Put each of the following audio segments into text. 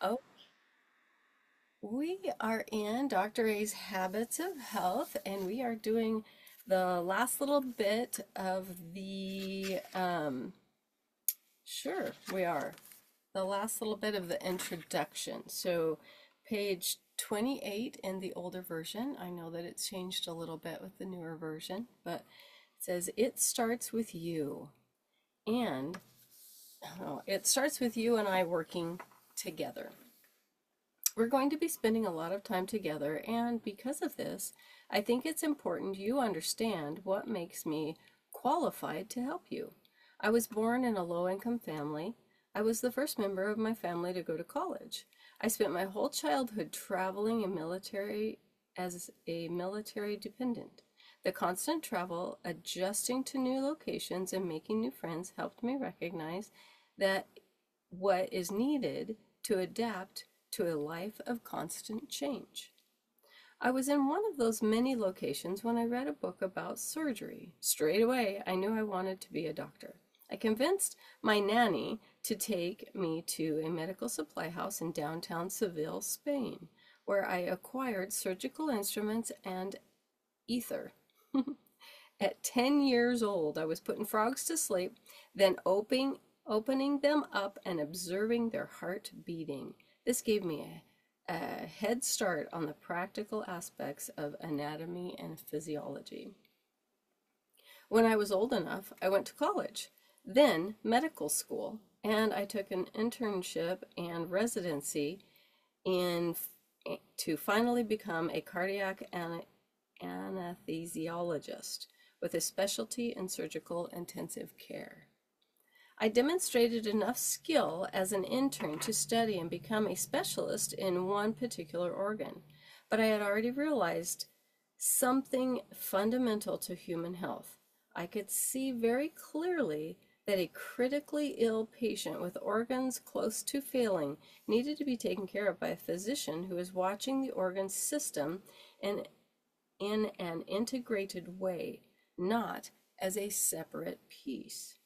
Oh, we are in Dr. A's Habits of Health, and we are doing the last little bit of sure, we are. The last little bit of the introduction. So, page 28 in the older version. I know that it's changed a little bit with the newer version, but it says it starts with you. And it starts with you and I working together. We're going to be spending a lot of time together, and because of this, I think it's important you understand what makes me qualified to help you. I was born in a low-income family. I was the first member of my family to go to college. I spent my whole childhood traveling in military as a military dependent. The constant travel, adjusting to new locations, and making new friends helped me recognize that what is needed to adapt to a life of constant change. I was in one of those many locations when I read a book about surgery. Straight away, I knew I wanted to be a doctor. I convinced my nanny to take me to a medical supply house in downtown Seville, Spain, where I acquired surgical instruments and ether. At 10 years old, I was putting frogs to sleep, then opening them up and observing their heart beating. This gave me a head start on the practical aspects of anatomy and physiology. When I was old enough, I went to college, then medical school, and I took an internship and residency in to finally become a cardiac anesthesiologist with a specialty in surgical intensive care. I demonstrated enough skill as an intern to study and become a specialist in one particular organ, but I had already realized something fundamental to human health. I could see very clearly that a critically ill patient with organs close to failing needed to be taken care of by a physician who was watching the organ system and in an integrated way, not as a separate piece.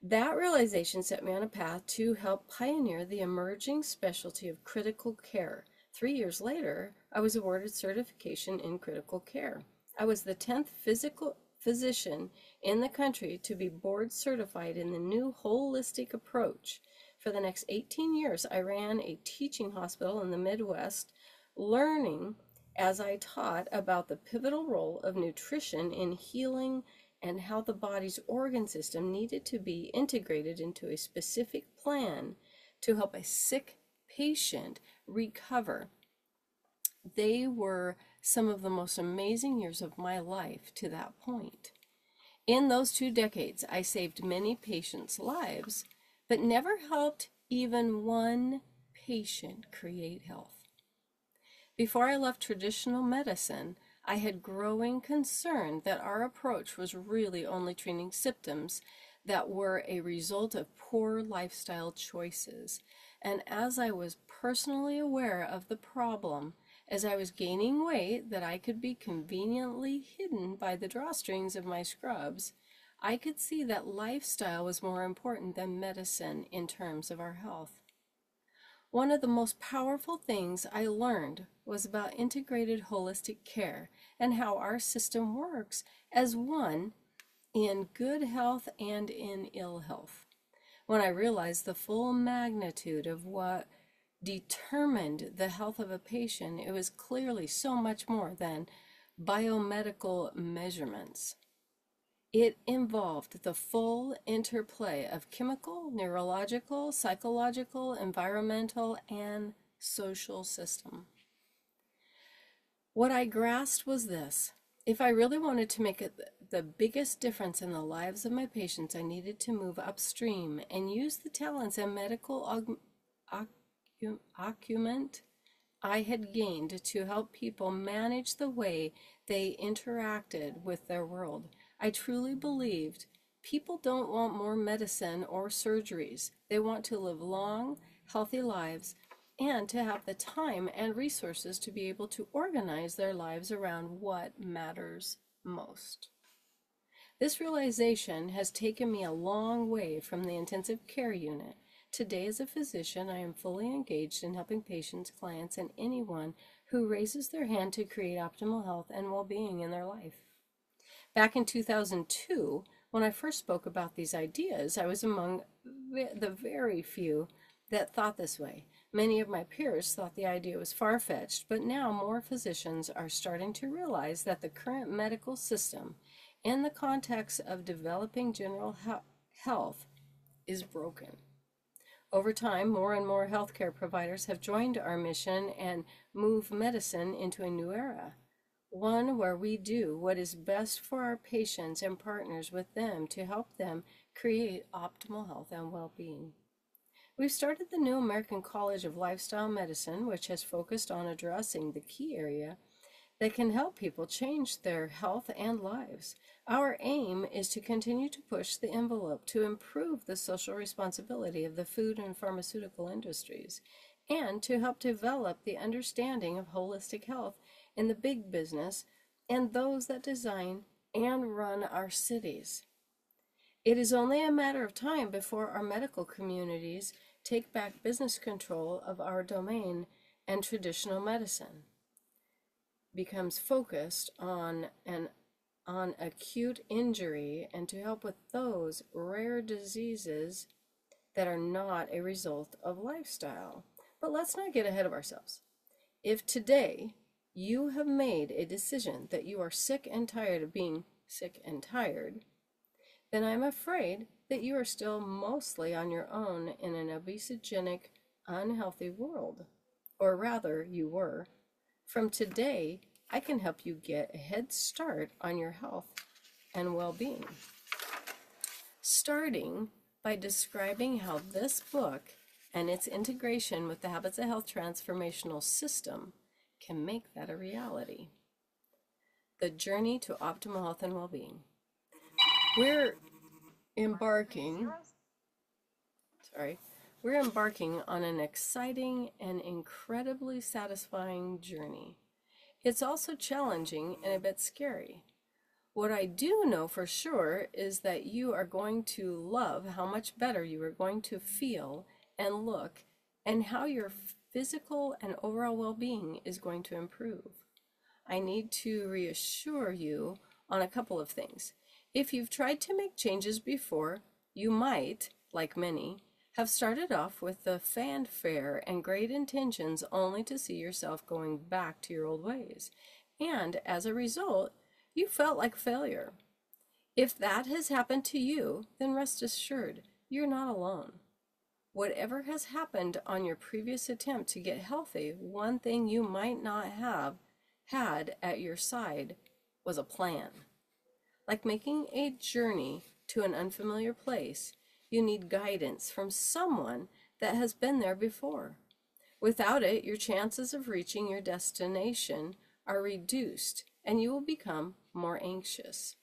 That realization set me on a path to help pioneer the emerging specialty of critical care. 3 years later, I was awarded certification in critical care. I was the 10th physical physician in the country to be board certified in the new holistic approach. For the next 18 years, I ran a teaching hospital in the Midwest, learning as I taught about the pivotal role of nutrition in healing and how the body's organ system needed to be integrated into a specific plan to help a sick patient recover. They were some of the most amazing years of my life to that point. In those 2 decades, I saved many patients' lives, but never helped even one patient create health. Before I left traditional medicine, I had growing concern that our approach was really only treating symptoms that were a result of poor lifestyle choices. And as I was personally aware of the problem, as I was gaining weight that I could be conveniently hidden by the drawstrings of my scrubs, I could see that lifestyle was more important than medicine in terms of our health. One of the most powerful things I learned was about integrated holistic care and how our system works as one in good health and in ill health. When I realized the full magnitude of what determined the health of a patient, it was clearly so much more than biomedical measurements. It involved the full interplay of chemical, neurological, psychological, environmental, and social system. What I grasped was this. If I really wanted to make the biggest difference in the lives of my patients, I needed to move upstream and use the talents and medical acumen I had gained to help people manage the way they interacted with their world. I truly believed people don't want more medicine or surgeries. They want to live long, healthy lives and to have the time and resources to be able to organize their lives around what matters most. This realization has taken me a long way from the intensive care unit Today, as a physician, I am fully engaged in helping patients, clients, and anyone who raises their hand to create optimal health and well-being in their life. Back in 2002, when I first spoke about these ideas, I was among the very few that thought this way. Many of my peers thought the idea was far-fetched, but now more physicians are starting to realize that the current medical system, in the context of developing general health, is broken. Over time, more and more healthcare providers have joined our mission and moved medicine into a new era, one where we do what is best for our patients and partners with them to help them create optimal health and well-being. We've started the new American College of Lifestyle Medicine, which has focused on addressing the key area that can help people change their health and lives. Our aim is to continue to push the envelope to improve the social responsibility of the food and pharmaceutical industries, and to help develop the understanding of holistic health in the big business and those that design and run our cities. It is only a matter of time before our medical communities take back business control of our domain, and traditional medicine becomes focused on acute injury and to help with those rare diseases that are not a result of lifestyle. But let's not get ahead of ourselves. If today you have made a decision that you are sick and tired of being sick and tired, then I'm afraid that you are still mostly on your own in an obesogenic, unhealthy world. Or rather, you were. From today, I can help you get a head start on your health and well-being, starting by describing how this book and its integration with the Habits of Health transformational system can make that a reality. The journey to optimal health and well-being. We're embarking on an exciting and incredibly satisfying journey. It's also challenging and a bit scary. What I do know for sure is that you are going to love how much better you are going to feel and look, and how your physical and overall well-being is going to improve. I need to reassure you on a couple of things. If you've tried to make changes before, you might, like many, have started off with the fanfare and great intentions only to see yourself going back to your old ways. And as a result, you felt like failure. If that has happened to you, then rest assured, you're not alone. Whatever has happened on your previous attempt to get healthy, one thing you might not have had at your side was a plan. Like making a journey to an unfamiliar place, you need guidance from someone that has been there before. Without it, your chances of reaching your destination are reduced and you will become more anxious.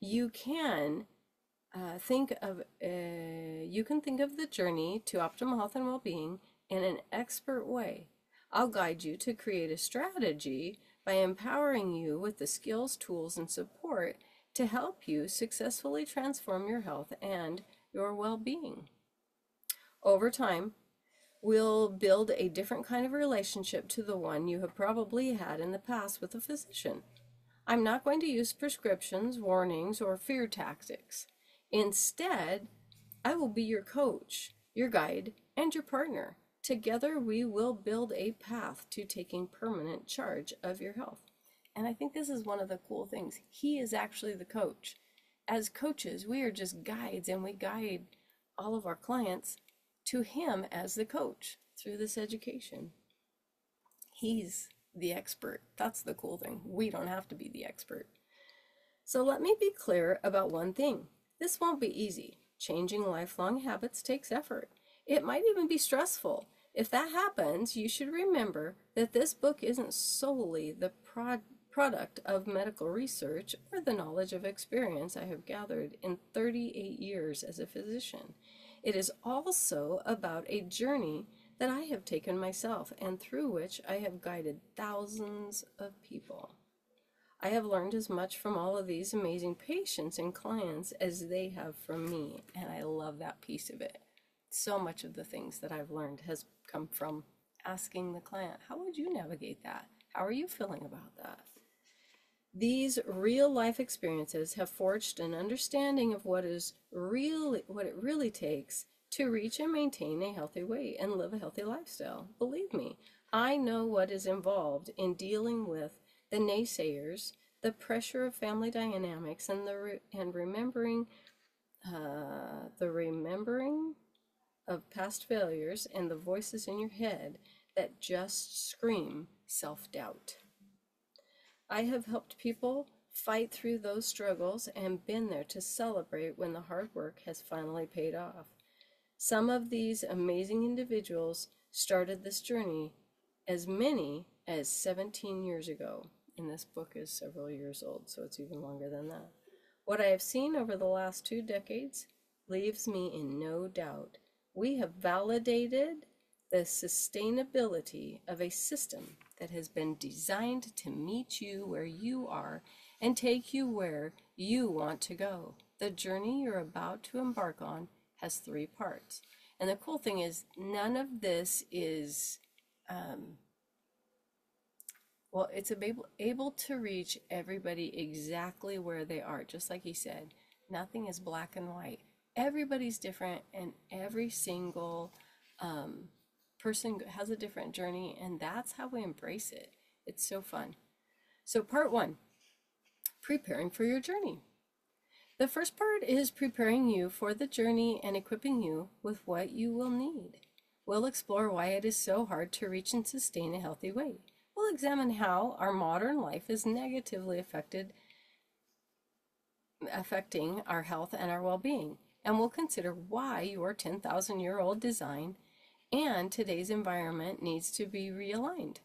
You can think of the journey to optimal health and well-being in an expert way. I'll guide you to create a strategy by empowering you with the skills, tools, and support to help you successfully transform your health and your well-being. Over time, we'll build a different kind of relationship to the one you have probably had in the past with a physician. I'm not going to use prescriptions, warnings, or fear tactics. Instead, I will be your coach, your guide, and your partner. Together, we will build a path to taking permanent charge of your health. And I think this is one of the cool things. He is actually the coach. As coaches, we are just guides, and we guide all of our clients to him as the coach through this education. He's the expert. That's the cool thing. We don't have to be the expert. So let me be clear about one thing. This won't be easy. Changing lifelong habits takes effort. It might even be stressful. If that happens, you should remember that this book isn't solely the product of medical research or the knowledge of experience I have gathered in 38 years as a physician. It is also about a journey that I have taken myself and through which I have guided thousands of people. I have learned as much from all of these amazing patients and clients as they have from me, and I love that piece of it. So much of the things that I've learned has come from asking the client, how would you navigate that? How are you feeling about that? These real life experiences have forged an understanding of what it really takes to reach and maintain a healthy weight and live a healthy lifestyle. Believe me, I know what is involved in dealing with the naysayers, the pressure of family dynamics, and remembering of past failures and the voices in your head that just scream self-doubt. I have helped people fight through those struggles and been there to celebrate when the hard work has finally paid off. Some of these amazing individuals started this journey as many as 17 years ago. And this book is several years old, so it's even longer than that. What I have seen over the last 2 decades leaves me in no doubt. We have validated the sustainability of a system that has been designed to meet you where you are and take you where you want to go. The journey you're about to embark on has 3 parts. And the cool thing is, none of this is, it's able to reach everybody exactly where they are. Just like he said, nothing is black and white. Everybody's different, and every single person has a different journey, and that's how we embrace it. It's so fun. So part 1, preparing for your journey. The first part is preparing you for the journey and equipping you with what you will need. We'll explore why it is so hard to reach and sustain a healthy weight. We'll examine how our modern life is negatively affecting our health and our well-being. And we'll consider why your 10,000-year-old design and today's environment needs to be realigned.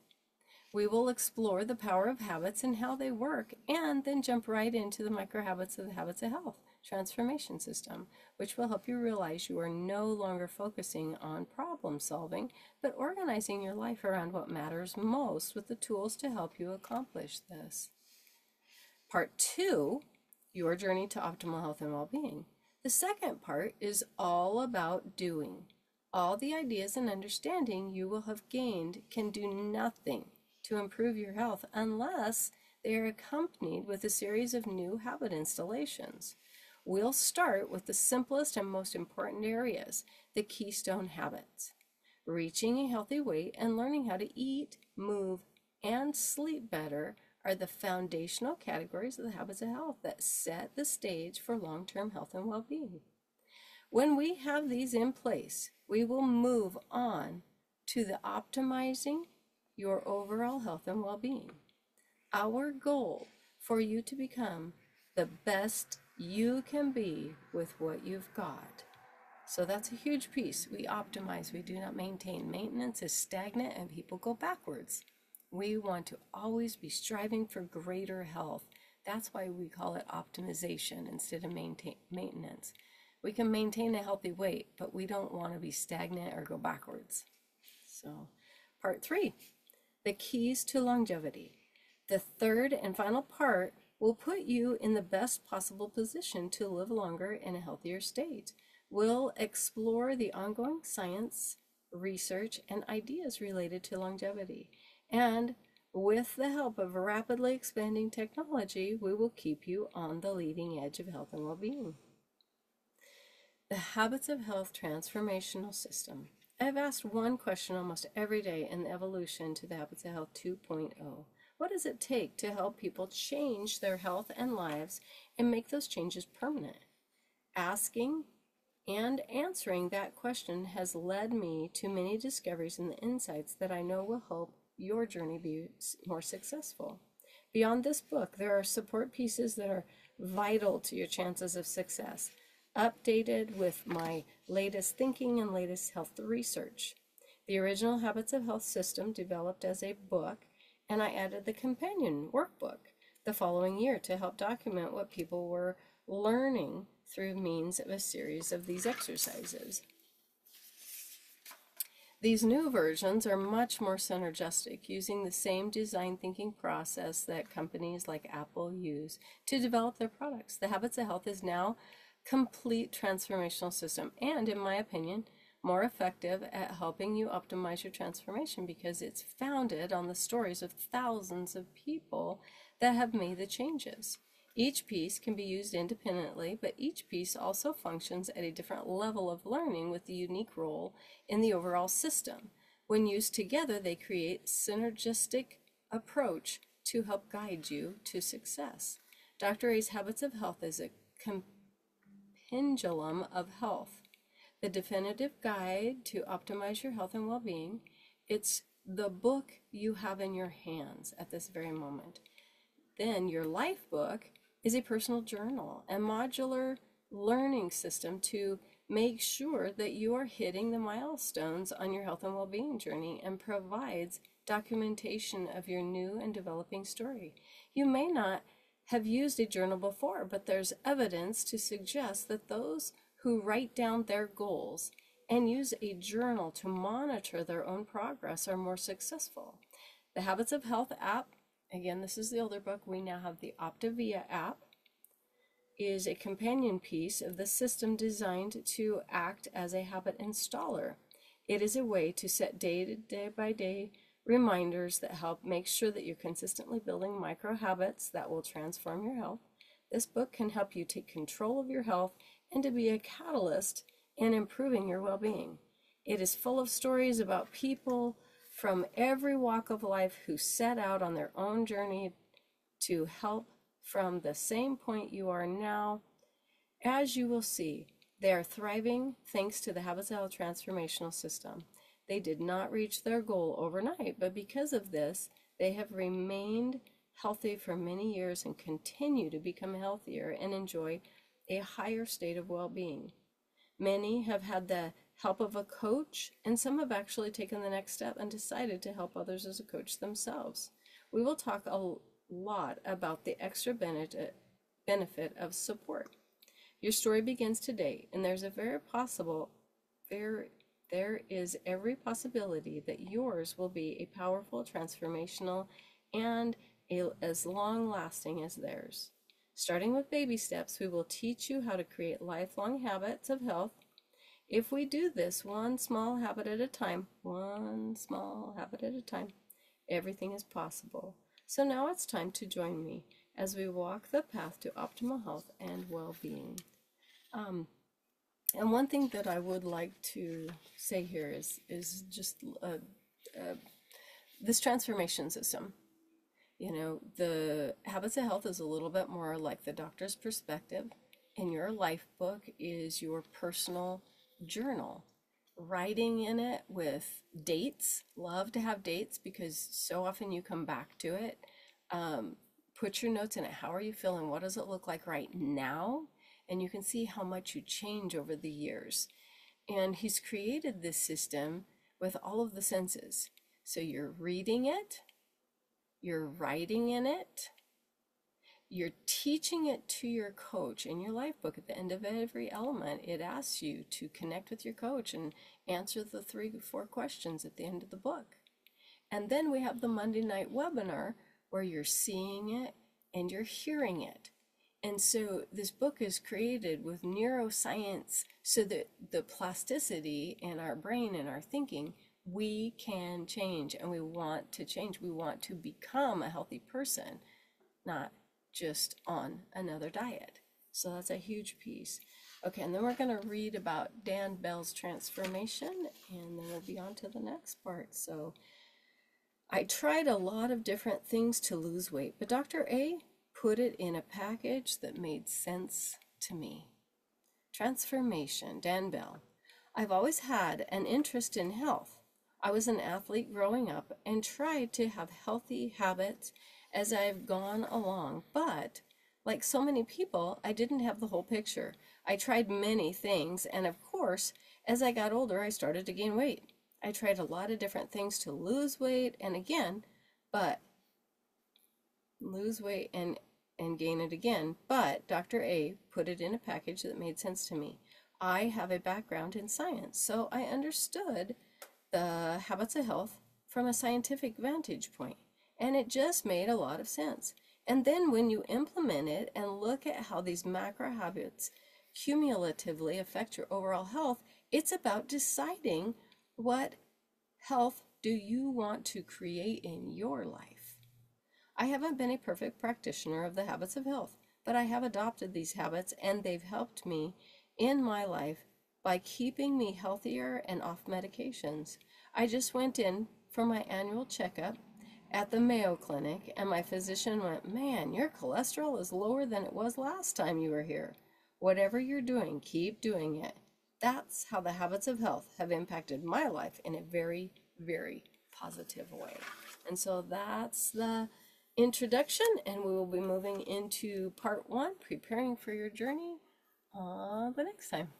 We will explore the power of habits and how they work, and then jump right into the micro habits of the Habits of Health transformation system, which will help you realize you are no longer focusing on problem solving, but organizing your life around what matters most with the tools to help you accomplish this. Part 2, your journey to optimal health and well-being. The second part is all about doing. All the ideas and understanding you will have gained can do nothing to improve your health unless they are accompanied with a series of new habit installations. We'll start with the simplest and most important areas, the keystone habits. Reaching a healthy weight and learning how to eat, move, and sleep better are the foundational categories of the Habits of Health that set the stage for long-term health and well-being. When we have these in place, we will move on to the optimizing your overall health and well-being. Our goal for you to become the best you can be with what you've got. So that's a huge piece. We optimize, we do not maintain. Maintenance is stagnant and people go backwards. We want to always be striving for greater health. That's why we call it optimization instead of maintenance. We can maintain a healthy weight, but we don't want to be stagnant or go backwards. So, part 3, the keys to longevity. The third and final part will put you in the best possible position to live longer in a healthier state. We'll explore the ongoing science, research, and ideas related to longevity. And with the help of rapidly expanding technology, we will keep you on the leading edge of health and well-being. The Habits of Health transformational system. I've asked one question almost every day in the evolution to the Habits of Health 2.0. What does it take to help people change their health and lives and make those changes permanent? Asking and answering that question has led me to many discoveries and insights that I know will help your journey be more successful. Beyond this book, there are support pieces that are vital to your chances of success, updated with my latest thinking and latest health research. The original Habits of Health system developed as a book, and I added the companion workbook the following year to help document what people were learning through means of a series of these exercises. These new versions are much more synergistic, using the same design thinking process that companies like Apple use to develop their products. The Habits of Health is now complete transformational system, and in my opinion, more effective at helping you optimize your transformation because it's founded on the stories of thousands of people that have made the changes. Each piece can be used independently, but each piece also functions at a different level of learning with a unique role in the overall system. When used together, they create synergistic approach to help guide you to success. Dr. A's Habits of Health is a pendulum of health, the definitive guide to optimize your health and well-being. It's the book you have in your hands at this very moment. Then your life book is a personal journal and modular learning system to make sure that you are hitting the milestones on your health and well-being journey and provides documentation of your new and developing story. You may not have used a journal before, but there's evidence to suggest that those who write down their goals and use a journal to monitor their own progress are more successful. The Habits of Health app, again, this is the older book, we now have the Optavia app, is a companion piece of the system designed to act as a habit installer. It is a way to set day by day reminders that help make sure that you're consistently building micro habits that will transform your health. This book can help you take control of your health and to be a catalyst in improving your well-being. It is full of stories about people from every walk of life who set out on their own journey to help from the same point you are now. As you will see, they are thriving thanks to the Habits of Health transformational system. They did not reach their goal overnight, but because of this, they have remained healthy for many years and continue to become healthier and enjoy a higher state of well-being. Many have had the help of a coach, and some have actually taken the next step and decided to help others as a coach themselves. We will talk a lot about the extra benefit of support. Your story begins today, and there is every possibility that yours will be a powerful, transformational, and as long-lasting as theirs. Starting with baby steps, we will teach you how to create lifelong habits of health. If we do this one small habit at a time, everything is possible. So now it's time to join me as we walk the path to optimal health and well-being. And one thing that I would like to say here is just this transformation system. You know, the Habits of Health is a little bit more like the doctor's perspective, and your life book is your personal journal. Writing in it with dates. Love to have dates because so often you come back to it. Put your notes in it. How are you feeling? What does it look like right now? And you can see how much you change over the years. And he's created this system with all of the senses. So you're reading it, you're writing in it, you're teaching it to your coach. In your life book, at the end of every element, it asks you to connect with your coach and answer the 3 or 4 questions at the end of the book. And then we have the Monday night webinar where you're seeing it and you're hearing it. And so this book is created with neuroscience so that the plasticity in our brain and our thinking, we can change, and we want to change. We want to become a healthy person, not just on another diet. So that's a huge piece. Okay, and then we're going to read about Dan Bell's transformation, and then we'll be on to the next part. So I tried a lot of different things to lose weight, but Dr. A put it in a package that made sense to me. Transformation, Dan Bell. I've always had an interest in health. I was an athlete growing up and tried to have healthy habits as I've gone along, but like so many people, I didn't have the whole picture. I tried many things, and of course, as I got older, I started to gain weight. I tried a lot of different things to lose weight, and again, but lose weight and gain it again. But Dr. A put it in a package that made sense to me. I have a background in science, so I understood the Habits of Health from a scientific vantage point, and it just made a lot of sense. And then when you implement it and look at how these macro habits cumulatively affect your overall health, It's about deciding what health do you want to create in your life. I haven't been a perfect practitioner of the habits of health, but I have adopted these habits and they've helped me in my life by keeping me healthier and off medications. I just went in for my annual checkup at the Mayo Clinic, and my physician went, "Man, your cholesterol is lower than it was last time you were here. Whatever you're doing, keep doing it." That's how the habits of health have impacted my life in a very, very positive way. And so that's the introduction, and we will be moving into part one, preparing for your journey, the next time.